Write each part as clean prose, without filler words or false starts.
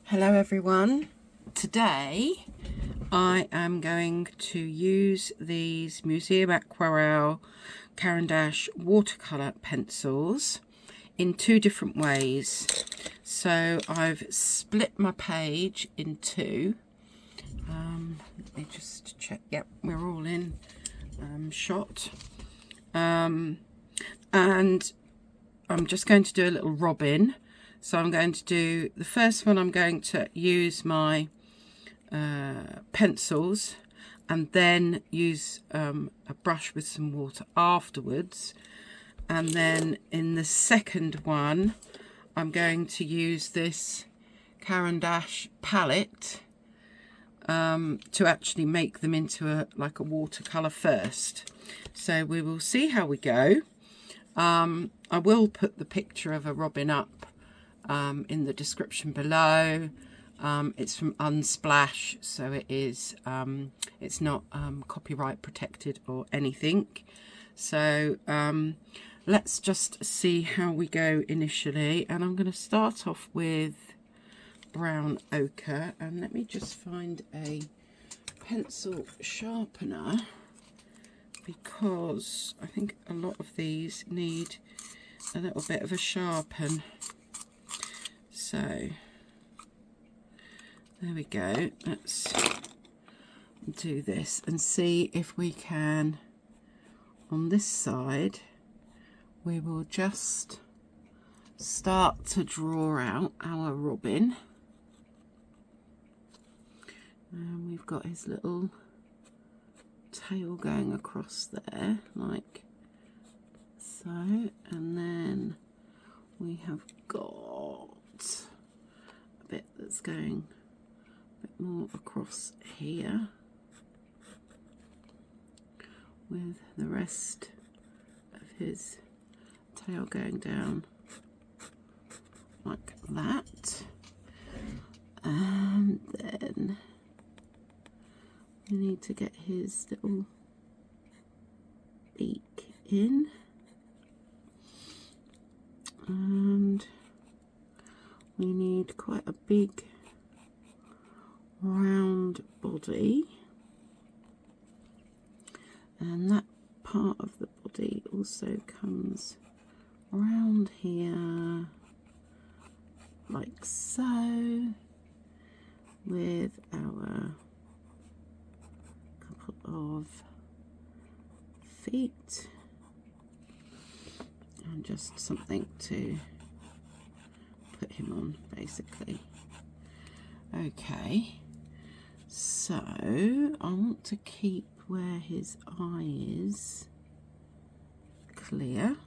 Hello everyone. Today I am going to use these Museum Aquarelle Caran d'Ache watercolour pencils in two different ways. So I've split my page in two. Let me just check. Yep, we're all in shot. And I'm just going to do a little robin. So I'm going to do the first one. I'm going to use my pencils and then use a brush with some water afterwards. And then in the second one, I'm going to use this Caran d'Ache palette to actually make them into like a watercolour first. So we will see how we go. I will put the picture of a robin up in the description below. It's from Unsplash, so it is it's not copyright protected or anything. So let's just see how we go initially, and I'm going to start off with brown ochre, and let me just find a pencil sharpener because I think a lot of these need a little bit of a sharpen. So there we go. Let's do this and see if we can, on this side, we will just start to draw out our robin. And we've got his little tail going across there like so, and then we have got a bit that's going a bit more across here with the rest of his tail going down like that, and then we need to get his little beak in, and we need quite a big round body, and that part of the body also comes around here like so, with our couple of feet and just something to put him on, basically. Okay, so I want to keep where his eye is clear,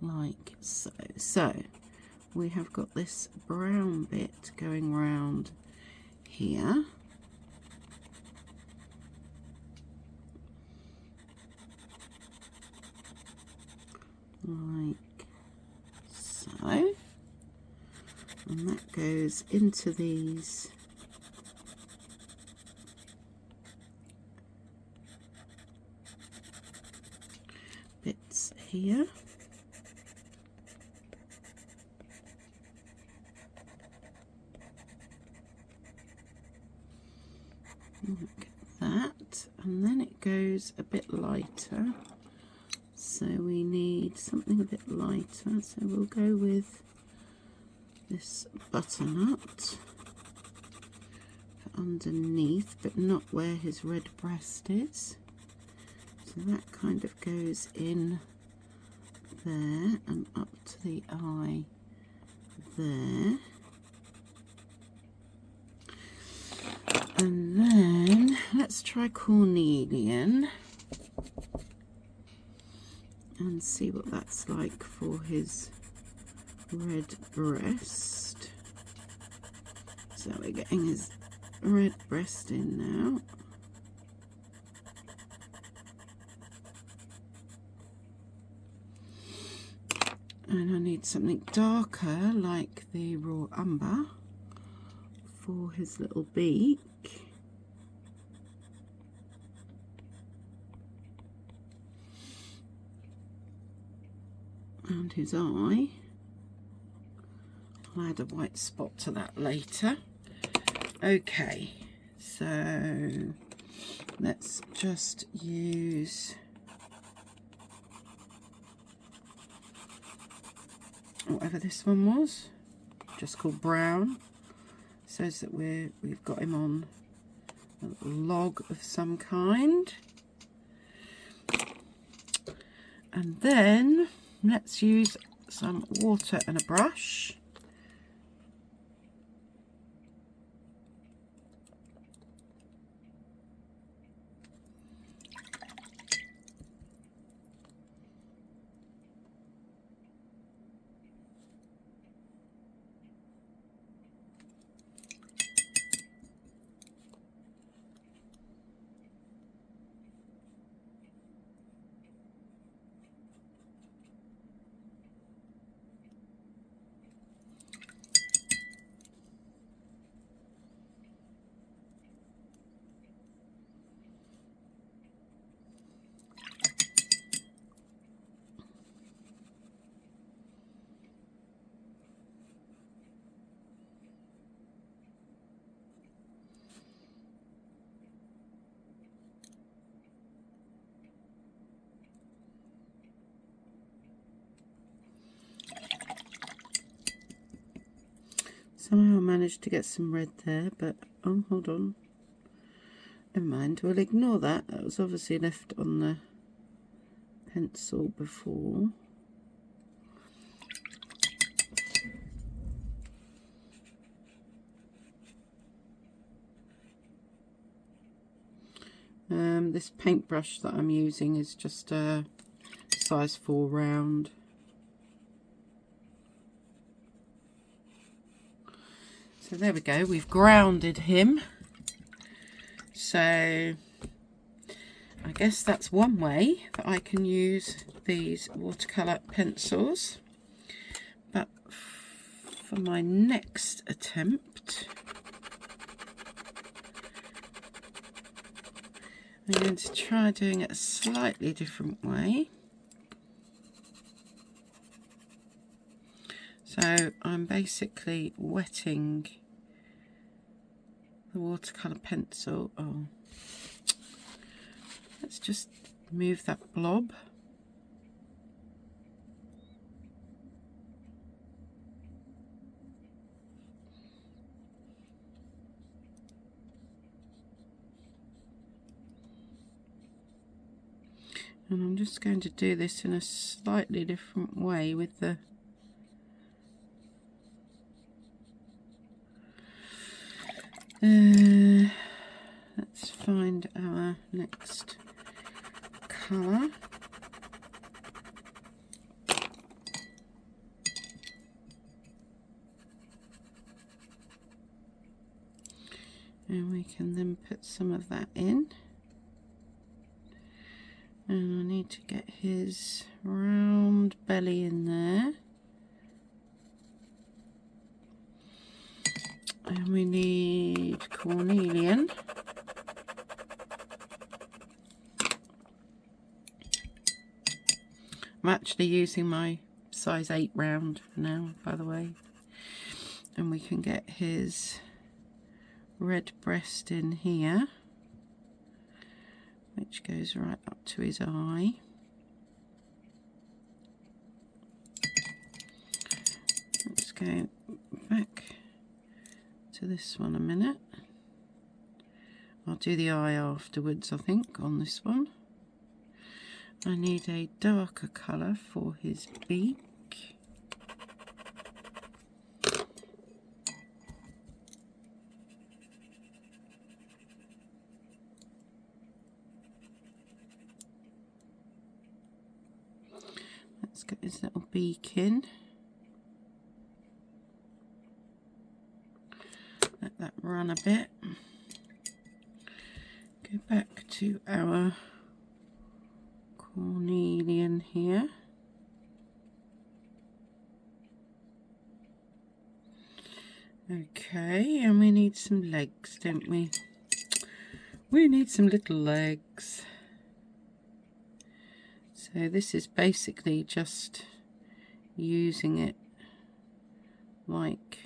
like so. So we have got this brown bit going round here, like so, and that goes into these bits here. Like that, and then it goes a bit lighter, so we need something a bit lighter, so we'll go with this butternut for underneath, but not where his red breast is. So that kind of goes in there and up to the eye there. And then let's try cornelian and see what that's like for his red breast. So we're getting his red breast in now. And I need something darker like the raw umber for his little beak. And his eye. I'll add a white spot to that later. Okay, so let's just use whatever this one was, just called brown. It says that we've got him on a log of some kind. And then let's use some water and a brush. Somehow I managed to get some red there, but oh, hold on. Never mind, we'll ignore that. That was obviously left on the pencil before. This paintbrush that I'm using is just a size 4 round. So there we go, we've grounded him. So I guess that's one way that I can use these watercolour pencils. But for my next attempt, I'm going to try doing it a slightly different way. So I'm basically wetting the watercolour pencil. Oh, let's just move that blob. And I'm just going to do this in a slightly different way with the let's find our next colour. And we can then put some of that in. And I need to get his round belly in there. And we need cornelian. I'm actually using my size 8 round now, by the way. And we can get his red breast in here, which goes right up to his eye. Let's go back to this one a minute. I'll do the eye afterwards, I think, on this one. I need a darker colour for his beak. Let's get his little beak in. Let that run a bit. Go back to our cornelian here. Okay, and we need some legs, don't we? We need some little legs. So this is basically just using it like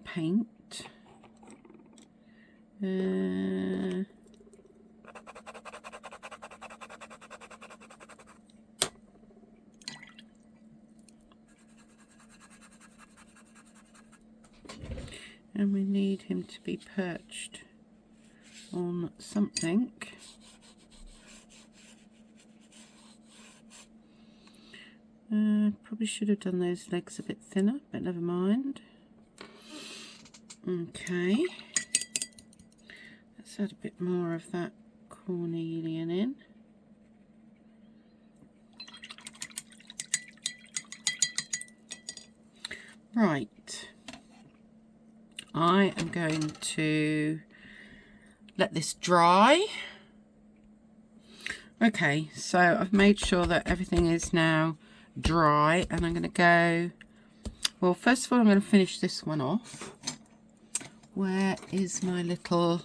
paint. And we need him to be perched on something. Probably should have done those legs a bit thinner, but never mind. Okay, let's add a bit more of that cornelian in. Right, I am going to let this dry. Okay, so I've made sure that everything is now dry, and I'm going to go, well, first of all I'm going to finish this one off. Where is my little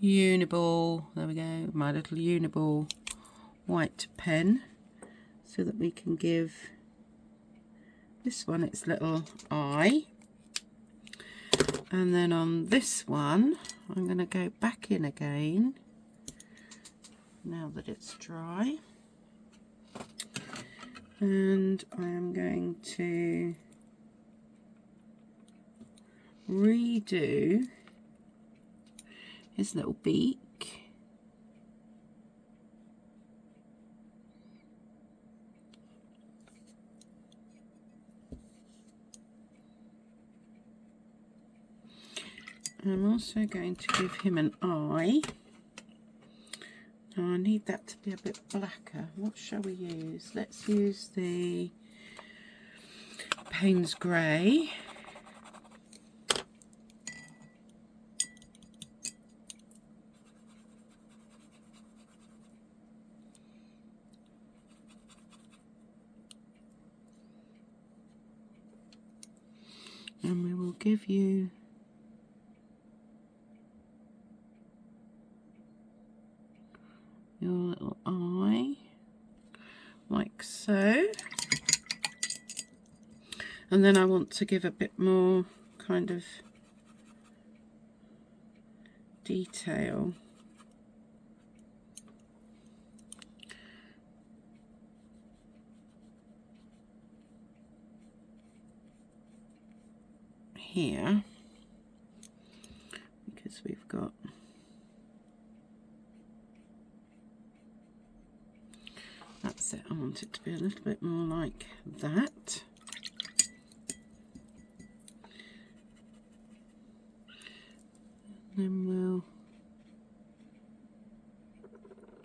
uniball? There we go, my little uniball white pen, so that we can give this one its little eye. And then on this one I'm going to go back in again now that it's dry, and I am going to redo his little beak. I'm also going to give him an eye. Now I need that to be a bit blacker. What shall we use? Let's use the Payne's Grey. And we will give you your little eye, like so. And then I want to give a bit more kind of detail. Here, because we've got that's it. I want it to be a little bit more like that. Then we'll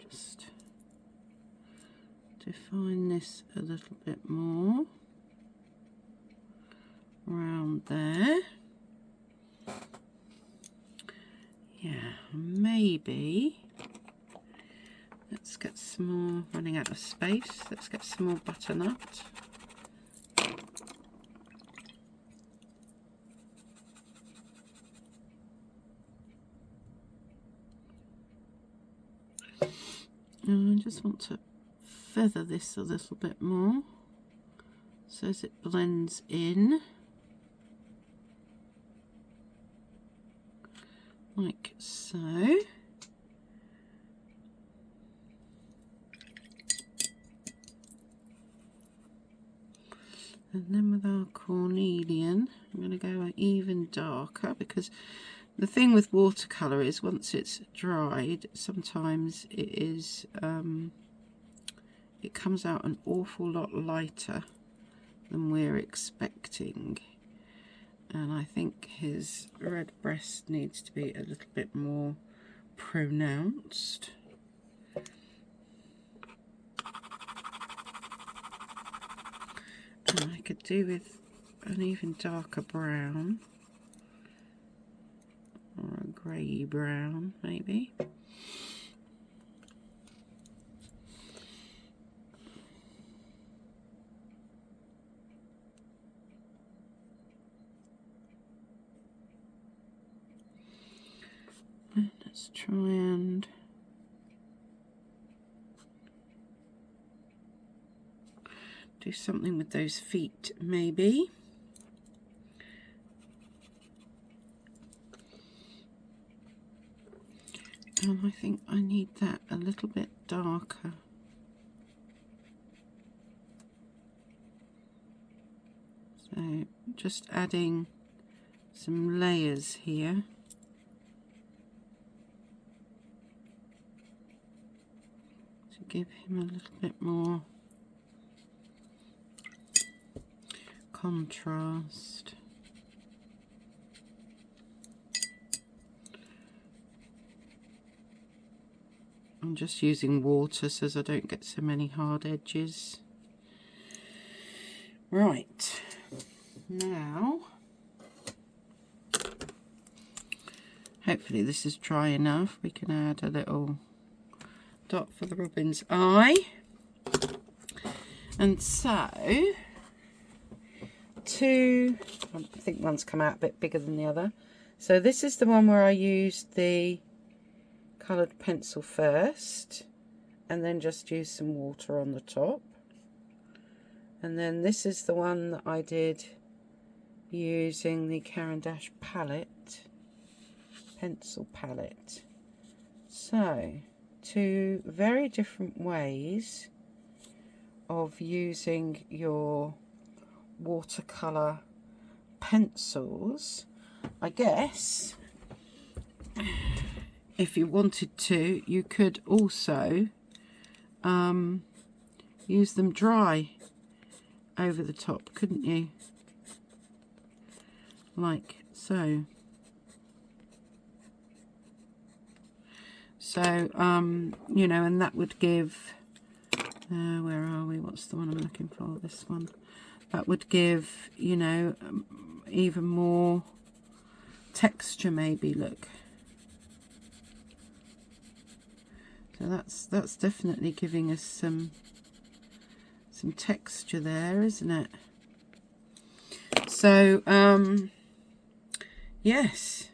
just define this a little bit more around there. Yeah, maybe let's get some more, running out of space, let's get some more butternut. And I just want to feather this a little bit more so as it blends in. Like so. And then with our cornelian, I'm going to go even darker, because the thing with watercolour is once it's dried, sometimes it is it comes out an awful lot lighter than we're expecting. And I think his red breast needs to be a little bit more pronounced. And I could do with an even darker brown, or a grey brown maybe. Let's try and do something with those feet maybe. And I think I need that a little bit darker. So just adding some layers here. To give him a little bit more contrast. I'm just using water so as I don't get so many hard edges. Right, now hopefully this is dry enough. We can add a little dot for the robin's eye. And so, I think one's come out a bit bigger than the other. So this is the one where I used the coloured pencil first and then just use some water on the top. And then this is the one that I did using the Caran d'Ache palette, pencil palette. So, two very different ways of using your watercolour pencils. I guess if you wanted to, you could also use them dry over the top, couldn't you? Like so. So, you know, and that would give, where are we? What's the one I'm looking for? This one. That would give, you know, even more texture maybe, look. So that's definitely giving us some texture there, isn't it? So, yes,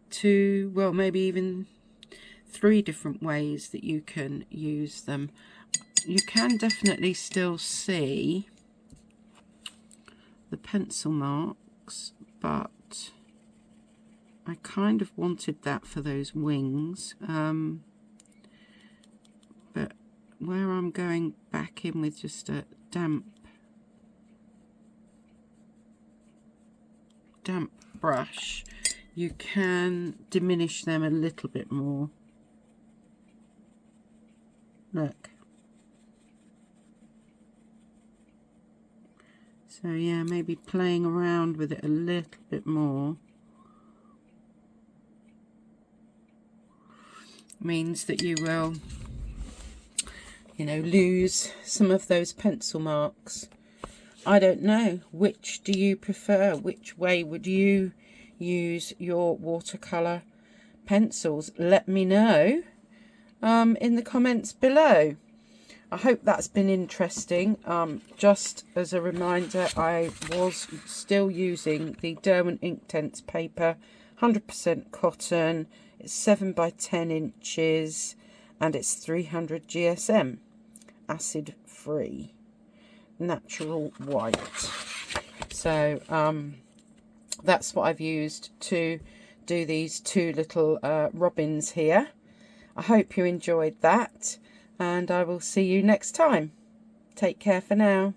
two, well, maybe even 3 different ways that you can use them. You can definitely still see the pencil marks, but I kind of wanted that for those wings. But where I'm going back in with just a damp brush, you can diminish them a little bit more. Look. So yeah, maybe playing around with it a little bit more means that you will, you know, lose some of those pencil marks. I don't know, which do you prefer? Which way would you use your watercolour pencils? Let me know in the comments below. I hope that's been interesting. Just as a reminder, I was still using the Derwent Inktense paper, 100% cotton. It's 7 by 10 inches and it's 300 GSM, acid free, natural white. So that's what I've used to do these 2 little robins here. I hope you enjoyed that, and I will see you next time. Take care for now.